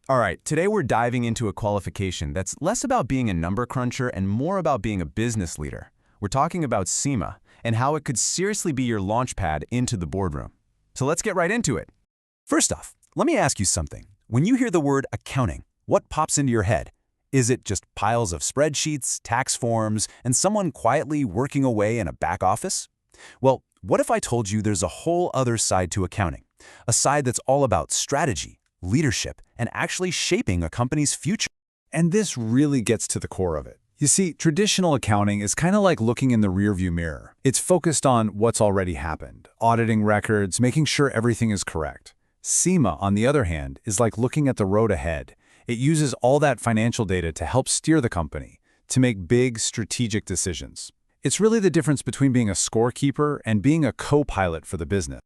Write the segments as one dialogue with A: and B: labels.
A: All right, today we're diving into a qualification that's less about being a number cruncher and more about being a business leader. We're talking about CIMA and how it could seriously be your launchpad into the boardroom. So let's get right into it.
B: First off, let me ask you something. When you hear the word accounting, what pops into your head? Is it just piles of spreadsheets, tax forms, and someone quietly working away in a back office? Well, what if I told you there's a whole other side to accounting? A side that's all about strategy, leadership, and actually shaping a company's future. And this really gets to the core of it. You see, traditional accounting is kind of like looking in the rearview mirror. It's focused on what's already happened, auditing records, making sure everything is correct. CIMA, on the other hand, is like looking at the road ahead. It uses all that financial data to help steer the company, to make big strategic decisions. It's really the difference between being a scorekeeper and being a co-pilot for the business.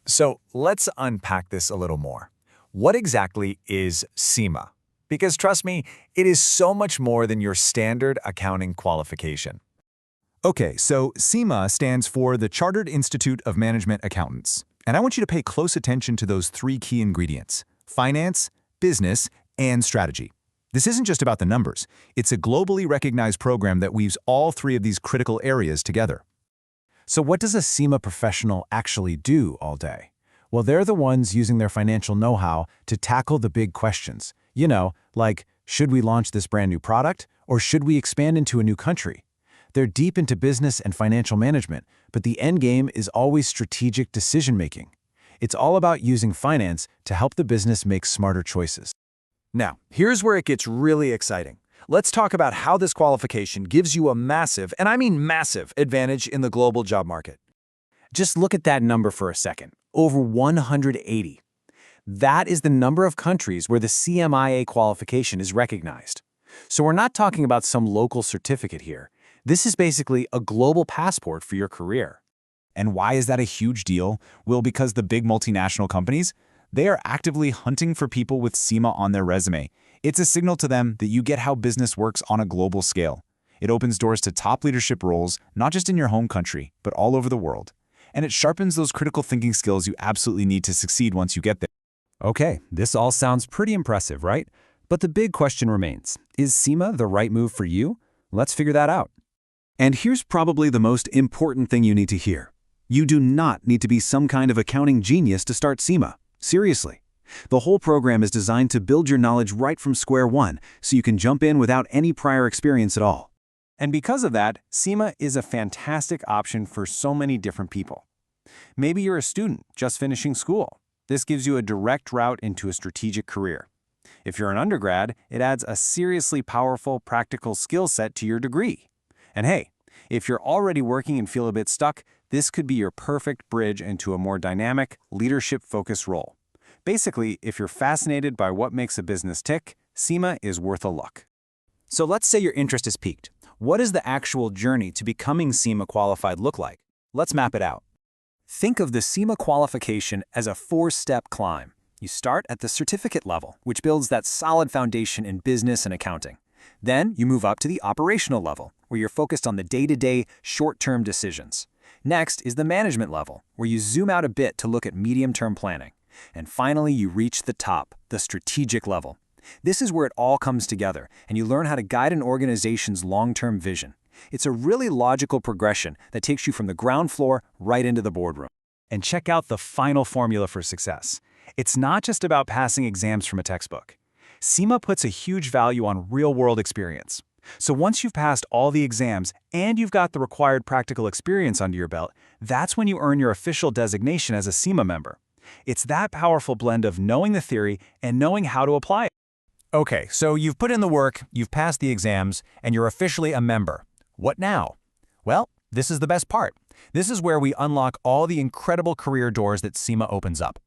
C: So let's unpack this a little more. What exactly is CIMA? Because trust me, it is so much more than your standard accounting qualification.
B: Okay, so CIMA stands for the Chartered Institute of Management Accountants. And I want you to pay close attention to those three key ingredients: finance, business, and strategy. This isn't just about the numbers. It's a globally recognized program that weaves all three of these critical areas together. So what does a CIMA professional actually do all day? Well, they're the ones using their financial know-how to tackle the big questions. You know, like, should we launch this brand new product, or should we expand into a new country? They're deep into business and financial management, but the end game is always strategic decision-making. It's all about using finance to help the business make smarter choices.
C: Now, here's where it gets really exciting. Let's talk about how this qualification gives you a massive, and I mean massive, advantage in the global job market.
B: Just look at that number for a second. Over 180. That is the number of countries where the CIMA qualification is recognized. So we're not talking about some local certificate here. This is basically a global passport for your career. And why is that a huge deal? Well, because the big multinational companies, they are actively hunting for people with CIMA on their resume. It's a signal to them that you get how business works on a global scale. It opens doors to top leadership roles, not just in your home country, but all over the world. And it sharpens those critical thinking skills you absolutely need to succeed once you get there. Okay, this all sounds pretty impressive, right? But the big question remains, is CIMA the right move for you? Let's figure that out. And here's probably the most important thing you need to hear. You do not need to be some kind of accounting genius to start CIMA. Seriously. The whole program is designed to build your knowledge right from square one, so you can jump in without any prior experience at all. And because of that, CIMA is a fantastic option for so many different people. Maybe you're a student just finishing school. This gives you a direct route into a strategic career. If you're an undergrad, it adds a seriously powerful practical skill set to your degree. And hey, if you're already working and feel a bit stuck, this could be your perfect bridge into a more dynamic, leadership-focused role. Basically, if you're fascinated by what makes a business tick, CIMA is worth a look. So let's say your interest is piqued. What does the actual journey to becoming CIMA qualified look like? Let's map it out. Think of the CIMA qualification as a four-step climb. You start at the certificate level, which builds that solid foundation in business and accounting. Then you move up to the operational level, where you're focused on the day-to-day, short-term decisions. Next is the management level, where you zoom out a bit to look at medium-term planning. And finally, you reach the top, the strategic level. This is where it all comes together, and you learn how to guide an organization's long-term vision. It's a really logical progression that takes you from the ground floor right into the boardroom. And check out the final formula for success. It's not just about passing exams from a textbook. CIMA puts a huge value on real-world experience. So once you've passed all the exams and you've got the required practical experience under your belt, that's when you earn your official designation as a CIMA member. It's that powerful blend of knowing the theory and knowing how to apply it. Okay, so you've put in the work, you've passed the exams, and you're officially a member. What now? Well, this is the best part. This is where we unlock all the incredible career doors that CIMA opens up.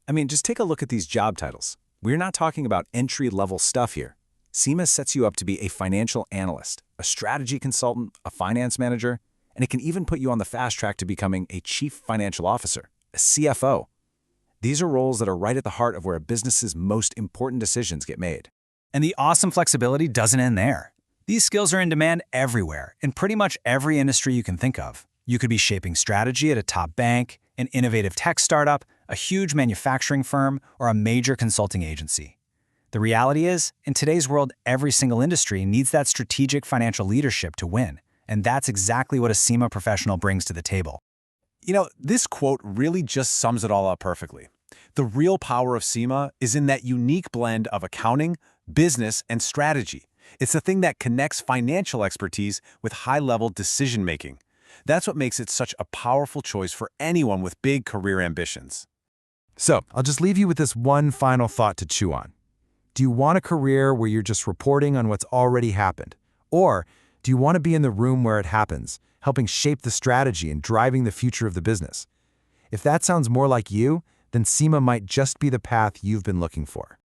B: I mean, just take a look at these job titles. We're not talking about entry-level stuff here. CIMA sets you up to be a financial analyst, a strategy consultant, a finance manager, and it can even put you on the fast track to becoming a chief financial officer, a CFO. These are roles that are right at the heart of where a business's most important decisions get made. And the awesome flexibility doesn't end there. These skills are in demand everywhere, in pretty much every industry you can think of. You could be shaping strategy at a top bank, an innovative tech startup, a huge manufacturing firm, or a major consulting agency.
D: The reality is, in today's world, every single industry needs that strategic financial leadership to win, and that's exactly what a CIMA professional brings to the table.
B: This quote really just sums it all up perfectly. The real power of CIMA is in that unique blend of accounting, business, and strategy. It's the thing that connects financial expertise with high-level decision-making. That's what makes it such a powerful choice for anyone with big career ambitions.
E: So, I'll just leave you with this one final thought to chew on. Do you want a career where you're just reporting on what's already happened? Or do you want to be in the room where it happens, helping shape the strategy and driving the future of the business? If that sounds more like you, then CIMA might just be the path you've been looking for.